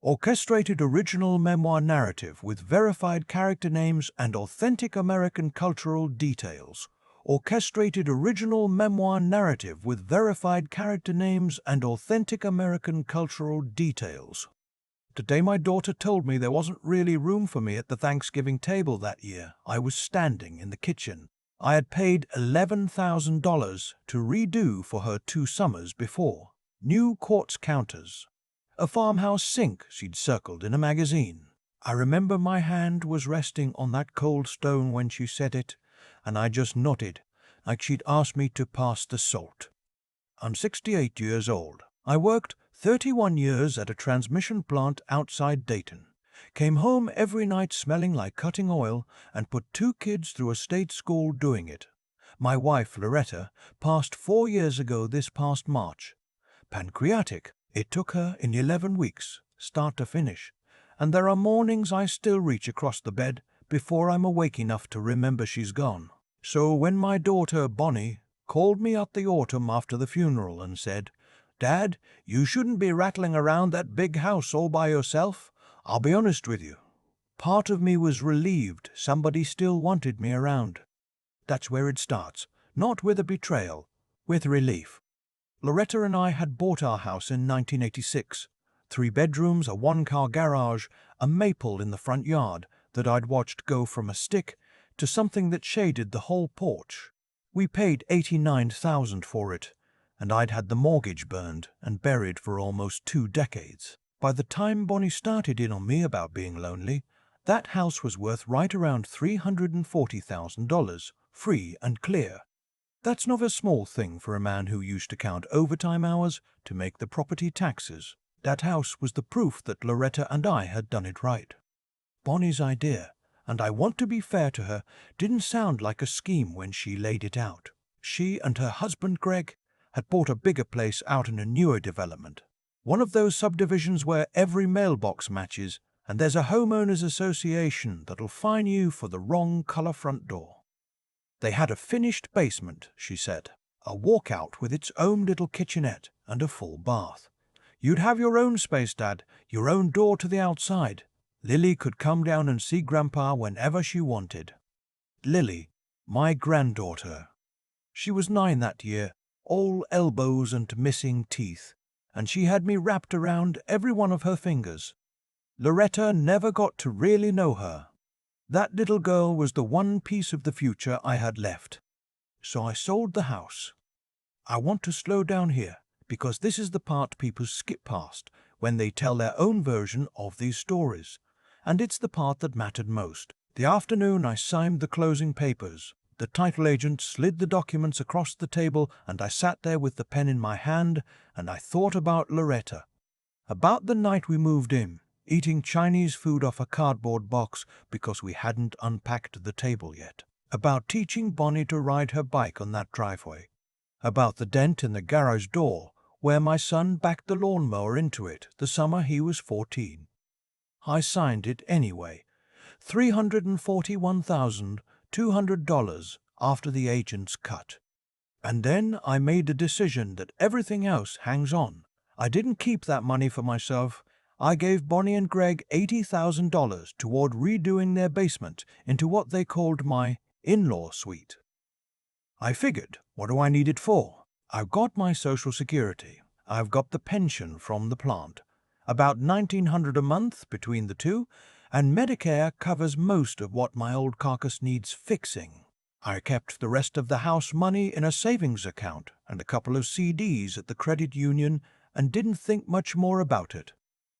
Orchestrated original memoir narrative with verified character names and authentic American cultural details. Orchestrated original memoir narrative with verified character names and authentic American cultural details. Today my daughter told me there wasn't really room for me at the Thanksgiving table that year. I was standing in the kitchen. I had paid $11,000 to redo for her 2 summers before. New quartz counters. A farmhouse sink she'd circled in a magazine. I remember my hand was resting on that cold stone when she said it, and I just nodded, like she'd asked me to pass the salt. I'm 68 years old. I worked 31 years at a transmission plant outside Dayton. Came home every night smelling like cutting oil and put 2 kids through a state school doing it. My wife, Loretta, passed 4 years ago this past March. Pancreatic. It took her in 11 weeks, start to finish, and there are mornings I still reach across the bed before I'm awake enough to remember she's gone. So when my daughter, Bonnie, called me up the autumn after the funeral and said, "Dad, you shouldn't be rattling around that big house all by yourself," I'll be honest with you. Part of me was relieved somebody still wanted me around. That's where it starts, not with a betrayal, with relief. Loretta and I had bought our house in 1986. 3 bedrooms, a 1-car garage, a maple in the front yard that I'd watched go from a stick to something that shaded the whole porch. We paid $89,000 for it, and I'd had the mortgage burned and buried for almost 2 decades. By the time Bonnie started in on me about being lonely, that house was worth right around $340,000, free and clear. That's not a small thing for a man who used to count overtime hours to make the property taxes. That house was the proof that Loretta and I had done it right. Bonnie's idea, and I want to be fair to her, didn't sound like a scheme when she laid it out. She and her husband Greg had bought a bigger place out in a newer development. One of those subdivisions where every mailbox matches and there's a homeowners association that'll fine you for the wrong color front door. They had a finished basement, she said, a walkout with its own little kitchenette and a full bath. You'd have your own space, Dad, your own door to the outside. Lily could come down and see Grandpa whenever she wanted. Lily, my granddaughter. She was 9 that year, all elbows and missing teeth, and she had me wrapped around every one of her fingers. Loretta never got to really know her. That little girl was the one piece of the future I had left. So I sold the house. I want to slow down here, because this is the part people skip past when they tell their own version of these stories, and it's the part that mattered most. The afternoon I signed the closing papers. The title agent slid the documents across the table, and I sat there with the pen in my hand, and I thought about Loretta. About the night we moved in, eating Chinese food off a cardboard box because we hadn't unpacked the table yet. About teaching Bonnie to ride her bike on that driveway. About the dent in the garage door where my son backed the lawnmower into it the summer he was 14. I signed it anyway. $341,200 after the agent's cut. And then I made a decision that everything else hangs on. I didn't keep that money for myself. I gave Bonnie and Greg $80,000 toward redoing their basement into what they called my in-law suite. I figured, what do I need it for? I've got my Social Security. I've got the pension from the plant. About $1,900 a month between the two, and Medicare covers most of what my old carcass needs fixing. I kept the rest of the house money in a savings account and a couple of CDs at the credit union and didn't think much more about it.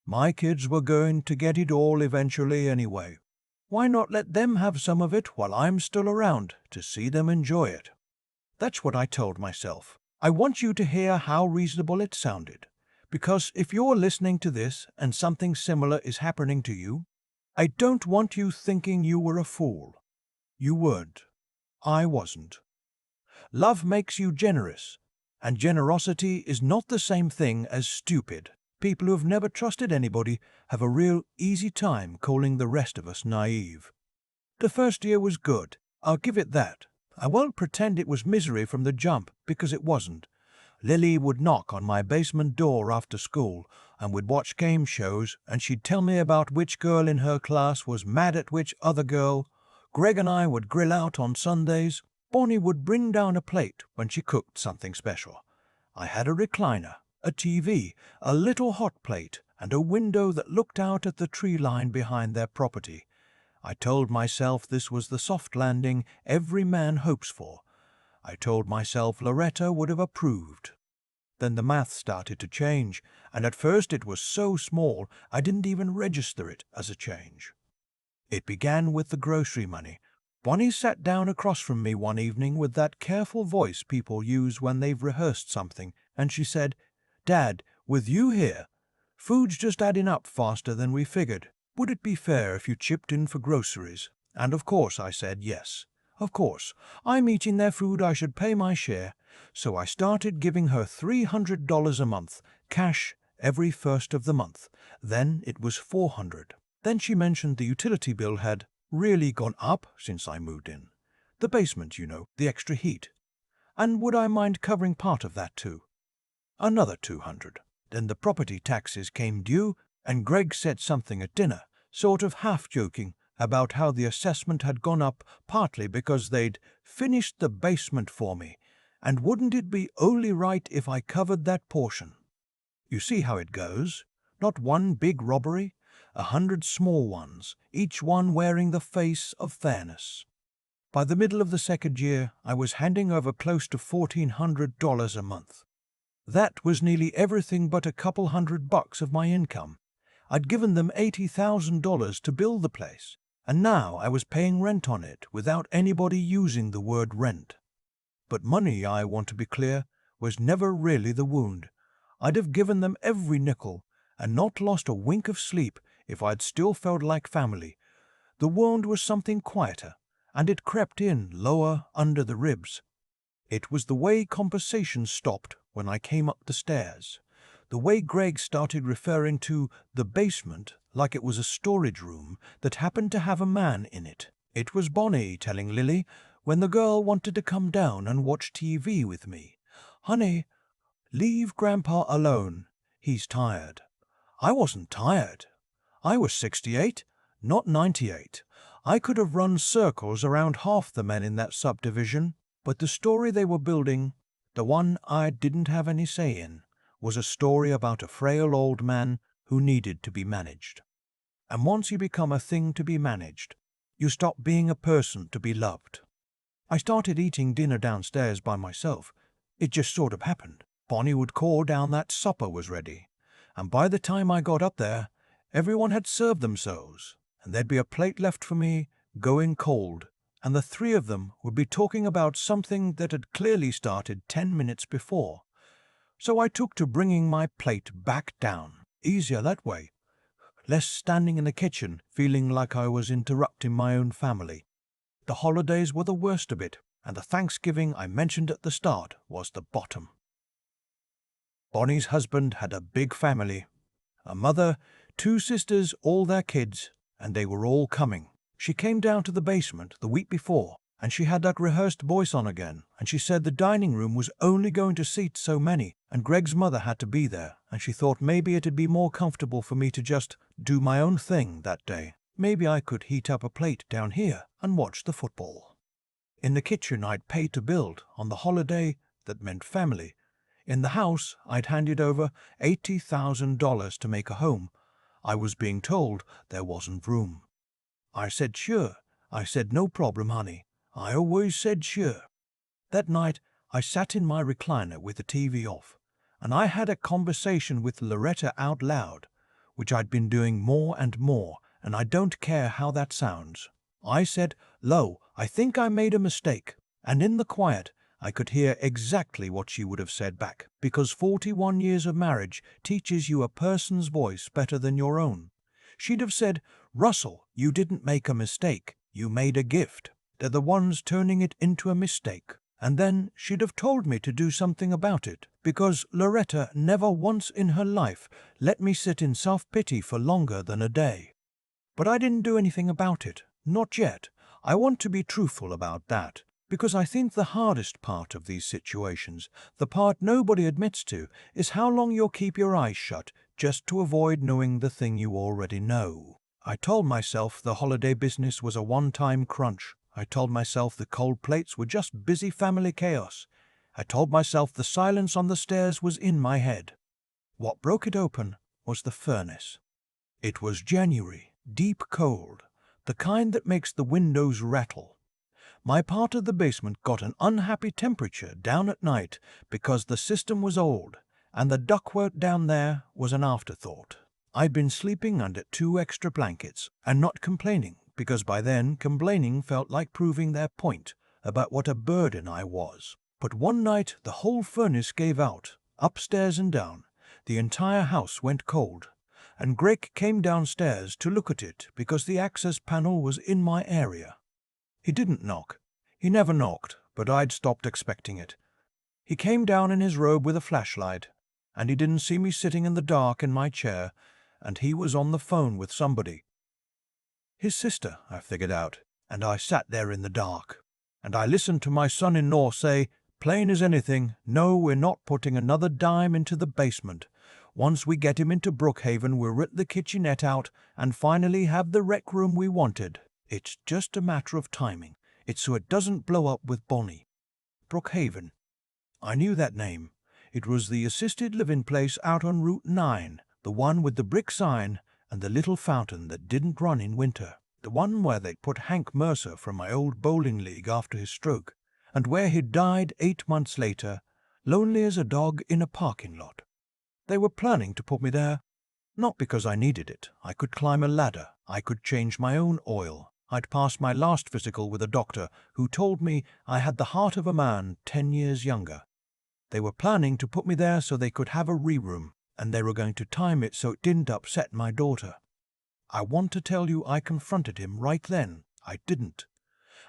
My kids were going to get it all eventually anyway. Why not let them have some of it while I'm still around to see them enjoy it? That's what I told myself. I want you to hear how reasonable it sounded, because if you're listening to this and something similar is happening to you, I don't want you thinking you were a fool. You weren't. I wasn't. Love makes you generous, and generosity is not the same thing as stupid. People who've never trusted anybody have a real easy time calling the rest of us naive. The first year was good, I'll give it that. I won't pretend it was misery from the jump, because it wasn't. Lily would knock on my basement door after school, and we'd watch game shows, and she'd tell me about which girl in her class was mad at which other girl. Greg and I would grill out on Sundays. Bonnie would bring down a plate when she cooked something special. I had a recliner, a TV, a little hot plate, and a window that looked out at the tree line behind their property. I told myself this was the soft landing every man hopes for. I told myself Loretta would have approved. Then the math started to change, and at first it was so small I didn't even register it as a change. It began with the grocery money. Bonnie sat down across from me one evening with that careful voice people use when they've rehearsed something, and she said, "Dad, with you here, food's just adding up faster than we figured. Would it be fair if you chipped in for groceries?" And of course I said yes. Of course, I'm eating their food, I should pay my share. So I started giving her $300 a month, cash, every first of the month. Then it was $400. Then she mentioned the utility bill had really gone up since I moved in. The basement, you know, the extra heat. And would I mind covering part of that too? Another $200. Then the property taxes came due, and Greg said something at dinner, sort of half-joking, about how the assessment had gone up partly because they'd finished the basement for me, and wouldn't it be only right if I covered that portion? You see how it goes. Not one big robbery, 100 small ones, each one wearing the face of fairness. By the middle of the second year, I was handing over close to $1,400 a month. That was nearly everything but a couple $100 of my income. I'd given them $80,000 to build the place, and now I was paying rent on it without anybody using the word rent. But money, I want to be clear, was never really the wound. I'd have given them every nickel and not lost a wink of sleep if I'd still felt like family. The wound was something quieter, and it crept in lower under the ribs. It was the way conversation stopped when I came up the stairs. The way Greg started referring to the basement like it was a storage room that happened to have a man in it. It was Bonnie telling Lily when the girl wanted to come down and watch TV with me, "Honey, leave Grandpa alone. He's tired." I wasn't tired. I was 68, not 98. I could have run circles around half the men in that subdivision, but the story they were building, the one I didn't have any say in, was a story about a frail old man who needed to be managed. And once you become a thing to be managed, you stop being a person to be loved. I started eating dinner downstairs by myself. It just sort of happened. Bonnie would call down that supper was ready, and by the time I got up there, everyone had served themselves, and there'd be a plate left for me, going cold, and the three of them would be talking about something that had clearly started 10 minutes before. So I took to bringing my plate back down. Easier that way. Less standing in the kitchen, feeling like I was interrupting my own family. The holidays were the worst of it, and the Thanksgiving I mentioned at the start was the bottom. Bonnie's husband had a big family. A mother, 2 sisters, all their kids, and they were all coming. She came down to the basement the week before, and she had that rehearsed voice on again, and she said the dining room was only going to seat so many, and Greg's mother had to be there, and she thought maybe it'd be more comfortable for me to just do my own thing that day. Maybe I could heat up a plate down here and watch the football. In the kitchen I'd paid to build on the holiday that meant family. In the house I'd handed over $80,000 to make a home. I was being told there wasn't room. I said sure. I said no problem, honey. I always said sure. That night I sat in my recliner with the TV off, and I had a conversation with Loretta out loud, which I'd been doing more and more, and I don't care how that sounds. I said, "Lo, I think I made a mistake," and in the quiet I could hear exactly what she would have said back, because 41 years of marriage teaches you a person's voice better than your own. She'd have said, "Russell, you didn't make a mistake, you made a gift. They're the ones turning it into a mistake." And then she'd have told me to do something about it, because Loretta never once in her life let me sit in self-pity for longer than a day. But I didn't do anything about it, not yet. I want to be truthful about that, because I think the hardest part of these situations, the part nobody admits to, is how long you'll keep your eyes shut, just to avoid knowing the thing you already know. I told myself the holiday business was a one-time crunch. I told myself the cold plates were just busy family chaos. I told myself the silence on the stairs was in my head. What broke it open was the furnace. It was January, deep cold, the kind that makes the windows rattle. My part of the basement got an unhappy temperature down at night because the system was old, and the ductwork down there was an afterthought. I'd been sleeping under 2 extra blankets and not complaining, because by then complaining felt like proving their point about what a burden I was. But one night the whole furnace gave out, upstairs and down. The entire house went cold, and Greg came downstairs to look at it because the access panel was in my area. He didn't knock. He never knocked, but I'd stopped expecting it. He came down in his robe with a flashlight, and he didn't see me sitting in the dark in my chair, and he was on the phone with somebody. His sister, I figured out, and I sat there in the dark. And I listened to my son-in-law say, plain as anything, no, we're not putting another dime into the basement. Once we get him into Brookhaven, we'll rip the kitchenette out and finally have the rec room we wanted. It's just a matter of timing. It's so it doesn't blow up with Bonnie. Brookhaven. I knew that name. It was the assisted living place out on Route 9, the one with the brick sign and the little fountain that didn't run in winter, the one where they'd put Hank Mercer from my old bowling league after his stroke, and where he'd died 8 months later, lonely as a dog in a parking lot. They were planning to put me there, not because I needed it. I could climb a ladder. I could change my own oil. I'd passed my last physical with a doctor who told me I had the heart of a man 10 years younger. They were planning to put me there so they could have a re-room, and they were going to time it so it didn't upset my daughter. I want to tell you I confronted him right then. I didn't.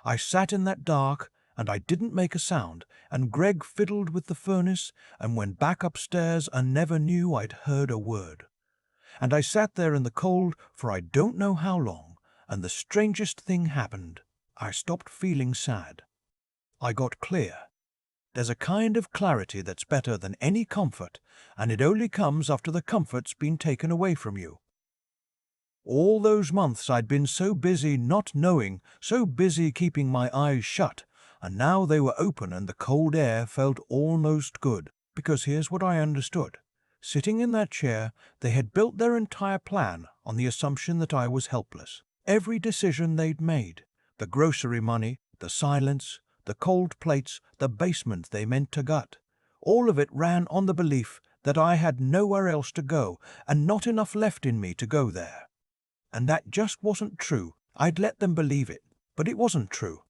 I sat in that dark, and I didn't make a sound, and Greg fiddled with the furnace and went back upstairs and never knew I'd heard a word. And I sat there in the cold for I don't know how long, and the strangest thing happened. I stopped feeling sad. I got clear. There's a kind of clarity that's better than any comfort, and it only comes after the comfort's been taken away from you. All those months I'd been so busy not knowing, so busy keeping my eyes shut, and now they were open and the cold air felt almost good, because here's what I understood. Sitting in that chair, they had built their entire plan on the assumption that I was helpless. Every decision they'd made, the grocery money, the silence, the cold plates, the basement they meant to gut, all of it ran on the belief that I had nowhere else to go and not enough left in me to go there. And that just wasn't true. I'd let them believe it, but it wasn't true.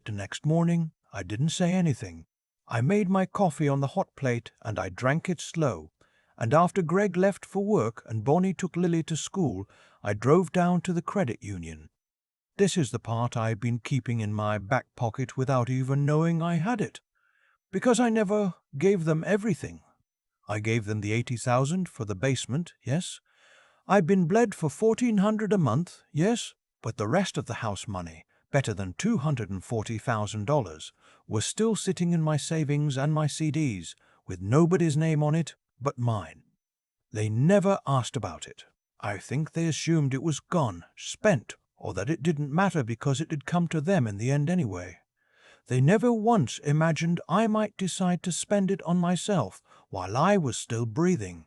The next morning, I didn't say anything. I made my coffee on the hot plate and I drank it slow. And after Greg left for work and Bonnie took Lily to school, I drove down to the credit union. This is the part I'd been keeping in my back pocket without even knowing I had it. Because I never gave them everything. I gave them the $80,000 for the basement, yes. I'd been bled for $1,400 a month, yes. But the rest of the house money, better than $240,000, was still sitting in my savings and my CDs, with nobody's name on it but mine. They never asked about it. I think they assumed it was gone, spent, or that it didn't matter because it had come to them in the end anyway. They never once imagined I might decide to spend it on myself while I was still breathing.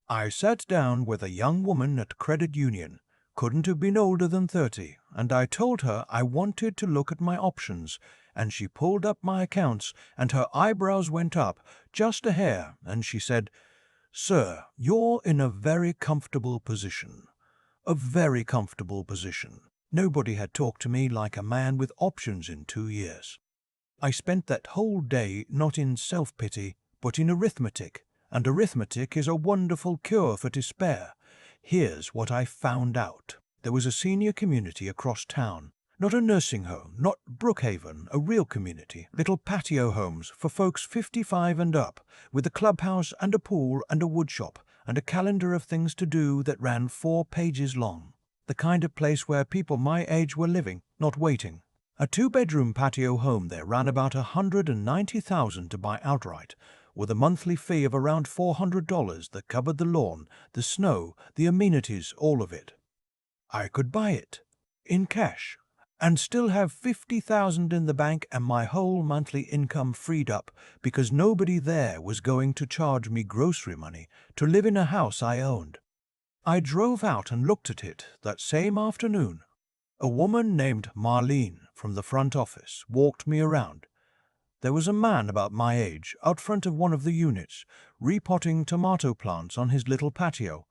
I sat down with a young woman at credit union, couldn't have been older than 30, and I told her I wanted to look at my options, and she pulled up my accounts, and her eyebrows went up just a hair, and she said, "Sir, you're in a very comfortable position. A very comfortable position." Nobody had talked to me like a man with options in 2 years. I spent that whole day not in self-pity, but in arithmetic, and arithmetic is a wonderful cure for despair. Here's what I found out. There was a senior community across town. Not a nursing home, not Brookhaven, a real community. Little patio homes for folks 55 and up, with a clubhouse and a pool and a woodshop, and a calendar of things to do that ran 4 pages long. The kind of place where people my age were living, not waiting. A 2-bedroom patio home there ran about $190,000 to buy outright, with a monthly fee of around $400 that covered the lawn, the snow, the amenities, all of it. I could buy it in cash and still have 50,000 in the bank and my whole monthly income freed up because nobody there was going to charge me grocery money to live in a house I owned. I drove out and looked at it that same afternoon. A woman named Marlene from the front office walked me around. There was a man about my age out front of one of the units, repotting tomato plants on his little patio,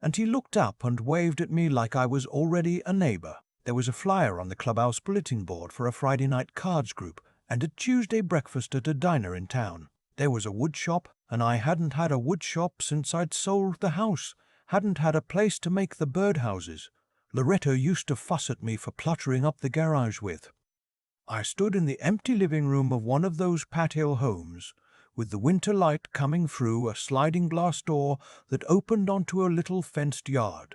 and he looked up and waved at me like I was already a neighbor. There was a flyer on the clubhouse bulletin board for a Friday night cards group and a Tuesday breakfast at a diner in town. There was a wood shop, and I hadn't had a wood shop since I'd sold the house, hadn't had a place to make the birdhouses. Loretta used to fuss at me for cluttering up the garage with. I stood in the empty living room of one of those patio homes, with the winter light coming through a sliding glass door that opened onto a little fenced yard,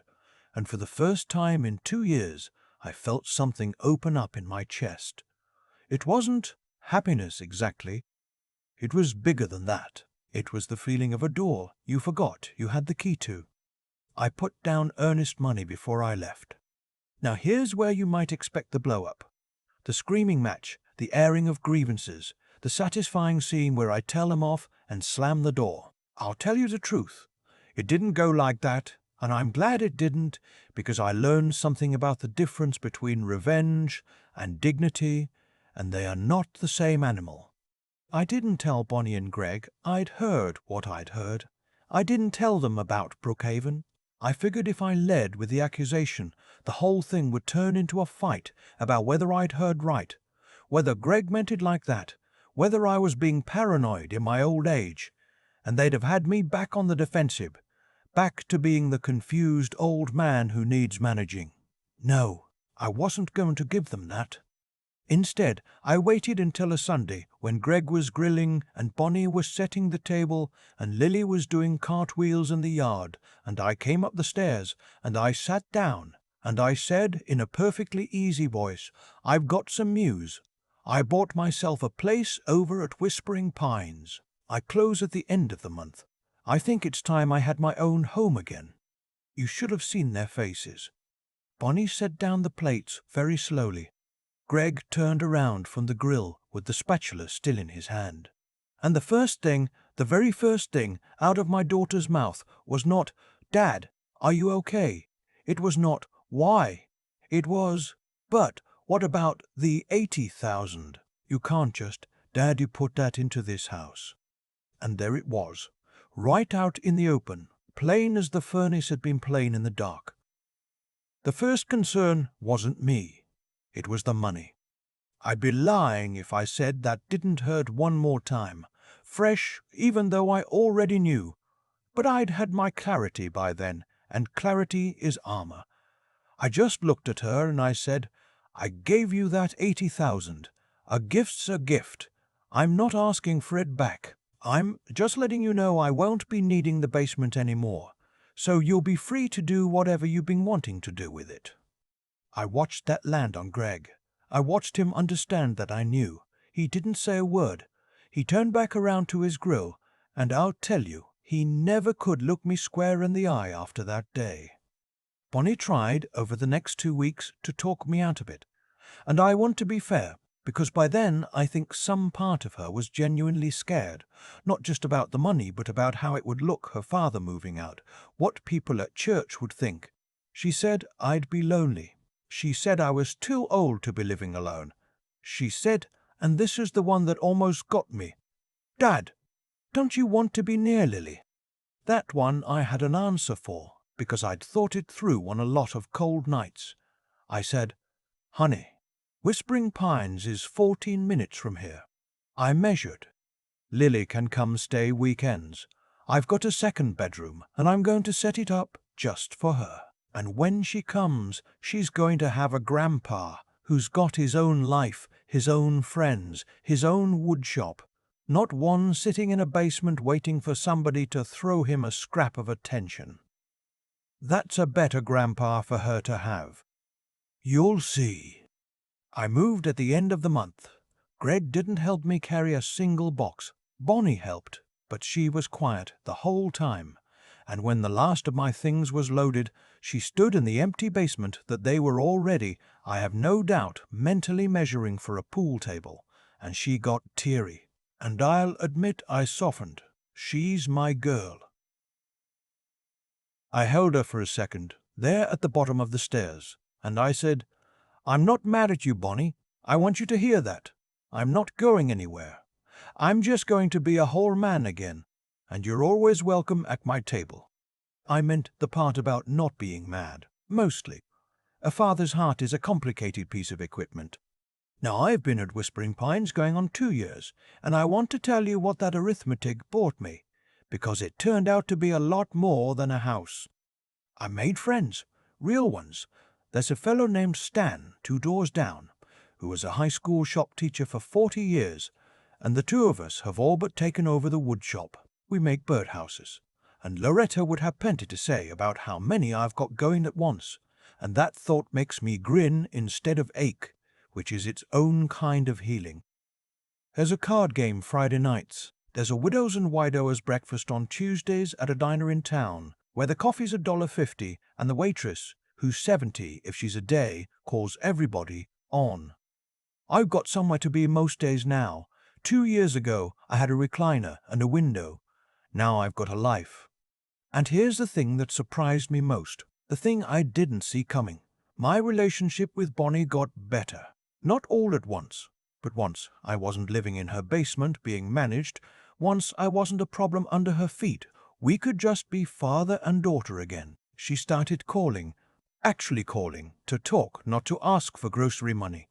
and for the first time in 2 years I felt something open up in my chest. It wasn't happiness exactly. It was bigger than that. It was the feeling of a door you forgot you had the key to. I put down earnest money before I left. Now here's where you might expect the blow-up. The screaming match, the airing of grievances, the satisfying scene where I tell them off and slam the door. I'll tell you the truth. It didn't go like that, and I'm glad it didn't, because I learned something about the difference between revenge and dignity, and they are not the same animal. I didn't tell Bonnie and Greg I'd heard what I'd heard. I didn't tell them about Brookhaven. I figured if I led with the accusation, the whole thing would turn into a fight about whether I'd heard right, whether Greg meant it like that, whether I was being paranoid in my old age, and they'd have had me back on the defensive, back to being the confused old man who needs managing. No, I wasn't going to give them that. Instead, I waited until a Sunday when Greg was grilling and Bonnie was setting the table and Lily was doing cartwheels in the yard, and I came up the stairs and I sat down and I said in a perfectly easy voice, "I've got some news. I bought myself a place over at Whispering Pines. I close at the end of the month. I think it's time I had my own home again." You should have seen their faces. Bonnie set down the plates very slowly. Greg turned around from the grill with the spatula still in his hand. And the very first thing out of my daughter's mouth was not, "Dad, are you okay?" It was not, "Why?" It was, "But what about the 80,000? You can't just, Dad, you put that into this house." And there it was, right out in the open, plain as the furnace had been plain in the dark. The first concern wasn't me. It was the money. I'd be lying if I said that didn't hurt one more time, fresh even though I already knew. But I'd had my clarity by then, and clarity is armor. I just looked at her and I said, "I gave you that 80,000. A gift's a gift. I'm not asking for it back. I'm just letting you know I won't be needing the basement anymore, so you'll be free to do whatever you've been wanting to do with it." I watched that land on Greg. I watched him understand that I knew. He didn't say a word. He turned back around to his grill, and I'll tell you, he never could look me square in the eye after that day. Bonnie tried, over the next 2 weeks, to talk me out of it. And I want to be fair, because by then I think some part of her was genuinely scared, not just about the money, but about how it would look her father moving out, what people at church would think. She said I'd be lonely. She said I was too old to be living alone. She said, and this is the one that almost got me, "Dad, don't you want to be near Lily?" That one I had an answer for, because I'd thought it through on a lot of cold nights. I said, "Honey, Whispering Pines is 14 minutes from here." I measured. Lily can come stay weekends. I've got a second bedroom, and I'm going to set it up just for her. And when she comes, she's going to have a grandpa who's got his own life, his own friends, his own woodshop, not one sitting in a basement waiting for somebody to throw him a scrap of attention. That's a better grandpa for her to have. You'll see. I moved at the end of the month. Greg didn't help me carry a single box. Bonnie helped. But she was quiet the whole time, and when the last of my things was loaded, she stood in the empty basement that they were already, I have no doubt, mentally measuring for a pool table, and she got teary. And I'll admit I softened. She's my girl. I held her for a second, there at the bottom of the stairs, and I said, "I'm not mad at you, Bonnie. I want you to hear that. I'm not going anywhere. I'm just going to be a whole man again, and you're always welcome at my table." I meant the part about not being mad, mostly. A father's heart is a complicated piece of equipment. Now, I've been at Whispering Pines going on 2 years, and I want to tell you what that arithmetic bought me, because it turned out to be a lot more than a house. I made friends, real ones. There's a fellow named Stan, 2 doors down, who was a high school shop teacher for 40 years, and the two of us have all but taken over the wood shop. We make birdhouses, and Loretta would have plenty to say about how many I've got going at once, and that thought makes me grin instead of ache, which is its own kind of healing. There's a card game Friday nights. There's a widows and widowers breakfast on Tuesdays at a diner in town, where the coffee's $1.50, and the waitress, who's 70 if she's a day, calls everybody on. I've got somewhere to be most days now. 2 years ago, I had a recliner and a window. Now I've got a life. And here's the thing that surprised me most, the thing I didn't see coming. My relationship with Bonnie got better. Not all at once, but once I wasn't living in her basement being managed. Once I wasn't a problem under her feet. We could just be father and daughter again. She started calling, actually calling, to talk, not to ask for grocery money.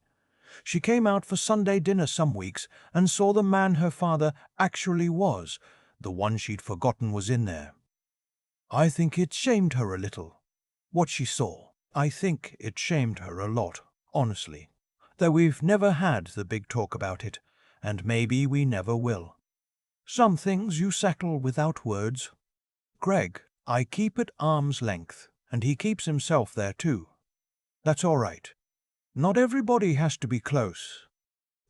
She came out for Sunday dinner some weeks and saw the man her father actually was. The one she'd forgotten was in there. I think it shamed her a little, what she saw. I think it shamed her a lot, honestly. Though we've never had the big talk about it, and maybe we never will. Some things you settle without words. Greg, I keep at arm's length, and he keeps himself there too. That's all right. Not everybody has to be close.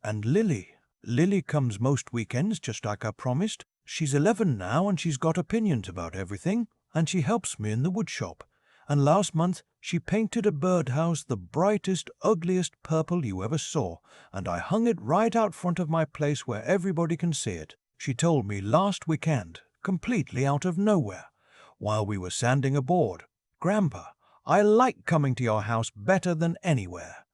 And Lily comes most weekends just like I promised. She's 11 now and she's got opinions about everything, and she helps me in the woodshop. And last month she painted a birdhouse the brightest, ugliest purple you ever saw, and I hung it right out front of my place where everybody can see it. She told me last weekend, completely out of nowhere, while we were sanding a board, "Grandpa, I like coming to your house better than anywhere."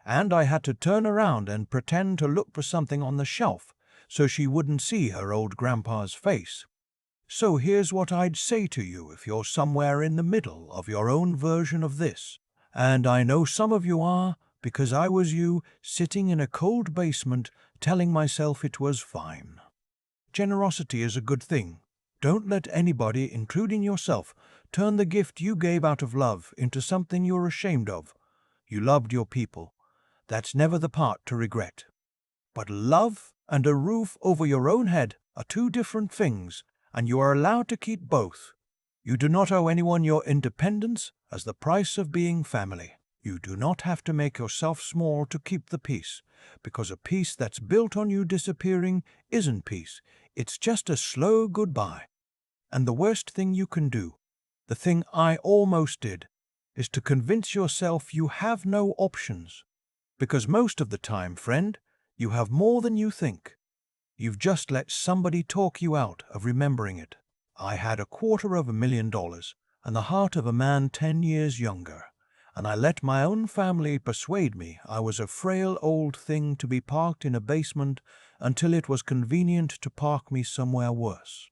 And I had to turn around and pretend to look for something on the shelf so she wouldn't see her old grandpa's face. So here's what I'd say to you if you're somewhere in the middle of your own version of this. And I know some of you are, because I was you, sitting in a cold basement telling myself it was fine. Generosity is a good thing. Don't let anybody, including yourself, turn the gift you gave out of love into something you're ashamed of. You loved your people. That's never the part to regret. But love and a roof over your own head are two different things, and you are allowed to keep both. You do not owe anyone your independence as the price of being family. You do not have to make yourself small to keep the peace, because a peace that's built on you disappearing isn't peace. It's just a slow goodbye. And the worst thing you can do, the thing I almost did, is to convince yourself you have no options. Because most of the time, friend, you have more than you think. You've just let somebody talk you out of remembering it. I had $250,000 and the heart of a man 10 years younger, and I let my own family persuade me I was a frail old thing to be parked in a basement until it was convenient to park me somewhere worse.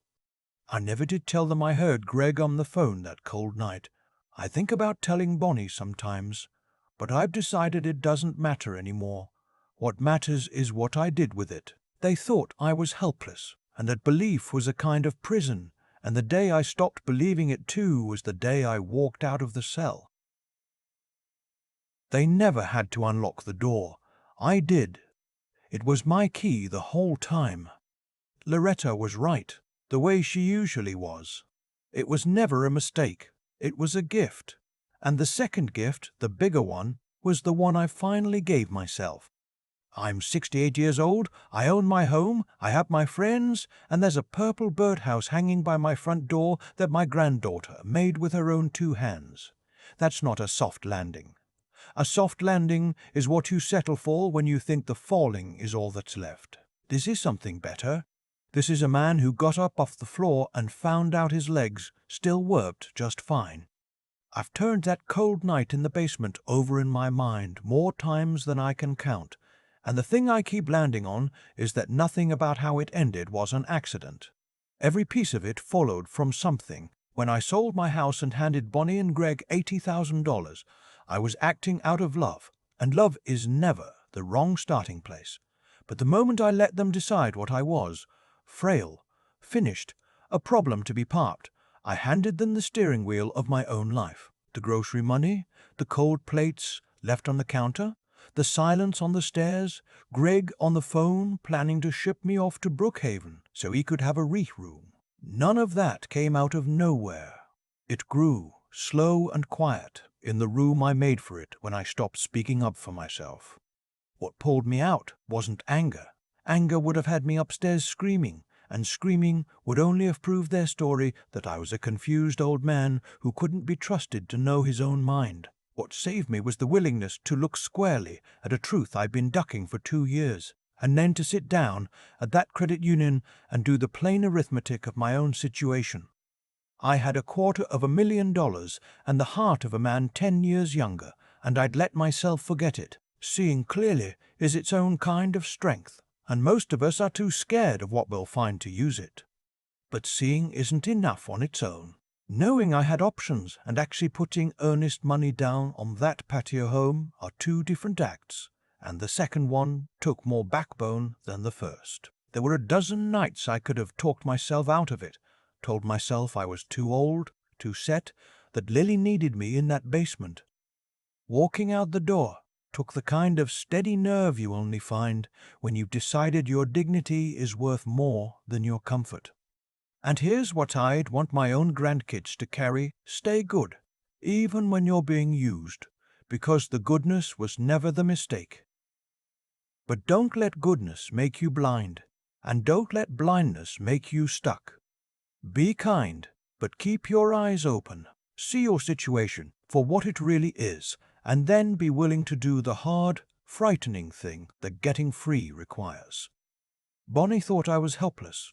I never did tell them I heard Greg on the phone that cold night. I think about telling Bonnie sometimes, but I've decided it doesn't matter anymore. What matters is what I did with it. They thought I was helpless, and that belief was a kind of prison, and the day I stopped believing it too was the day I walked out of the cell. They never had to unlock the door. I did. It was my key the whole time. Loretta was right, the way she usually was. It was never a mistake. It was a gift. And the second gift, the bigger one, was the one I finally gave myself. I'm 68 years old, I own my home, I have my friends, and there's a purple birdhouse hanging by my front door that my granddaughter made with her own 2 hands. That's not a soft landing. A soft landing is what you settle for when you think the falling is all that's left. This is something better. This is a man who got up off the floor and found out his legs still worked just fine. I've turned that cold night in the basement over in my mind more times than I can count, and the thing I keep landing on is that nothing about how it ended was an accident. Every piece of it followed from something. When I sold my house and handed Bonnie and Greg $80,000, I was acting out of love, and love is never the wrong starting place. But the moment I let them decide what I was, frail, finished, a problem to be parked, I handed them the steering wheel of my own life. The grocery money, the cold plates left on the counter, the silence on the stairs, Greg on the phone planning to ship me off to Brookhaven so he could have a room. None of that came out of nowhere. It grew, slow and quiet, in the room I made for it when I stopped speaking up for myself. What pulled me out wasn't anger. Anger would have had me upstairs screaming, and screaming would only have proved their story that I was a confused old man who couldn't be trusted to know his own mind. What saved me was the willingness to look squarely at a truth I'd been ducking for 2 years, and then to sit down at that credit union and do the plain arithmetic of my own situation. I had $250,000 and the heart of a man 10 years younger, and I'd let myself forget it. Seeing clearly is its own kind of strength, and most of us are too scared of what we'll find to use it. But seeing isn't enough on its own. Knowing I had options and actually putting earnest money down on that patio home are 2 different acts, and the second one took more backbone than the first. There were a dozen nights I could have talked myself out of it, told myself I was too old, too set, that Lily needed me in that basement. Walking out the door took the kind of steady nerve you only find when you've decided your dignity is worth more than your comfort. And here's what I'd want my own grandkids to carry: stay good, even when you're being used, because the goodness was never the mistake. But don't let goodness make you blind, and don't let blindness make you stuck. Be kind, but keep your eyes open. See your situation for what it really is, and then be willing to do the hard, frightening thing that getting free requires. Bonnie thought I was helpless.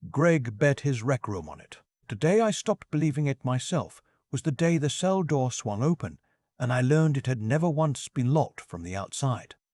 Greg bet his rec room on it. The day I stopped believing it myself was the day the cell door swung open, and I learned it had never once been locked from the outside.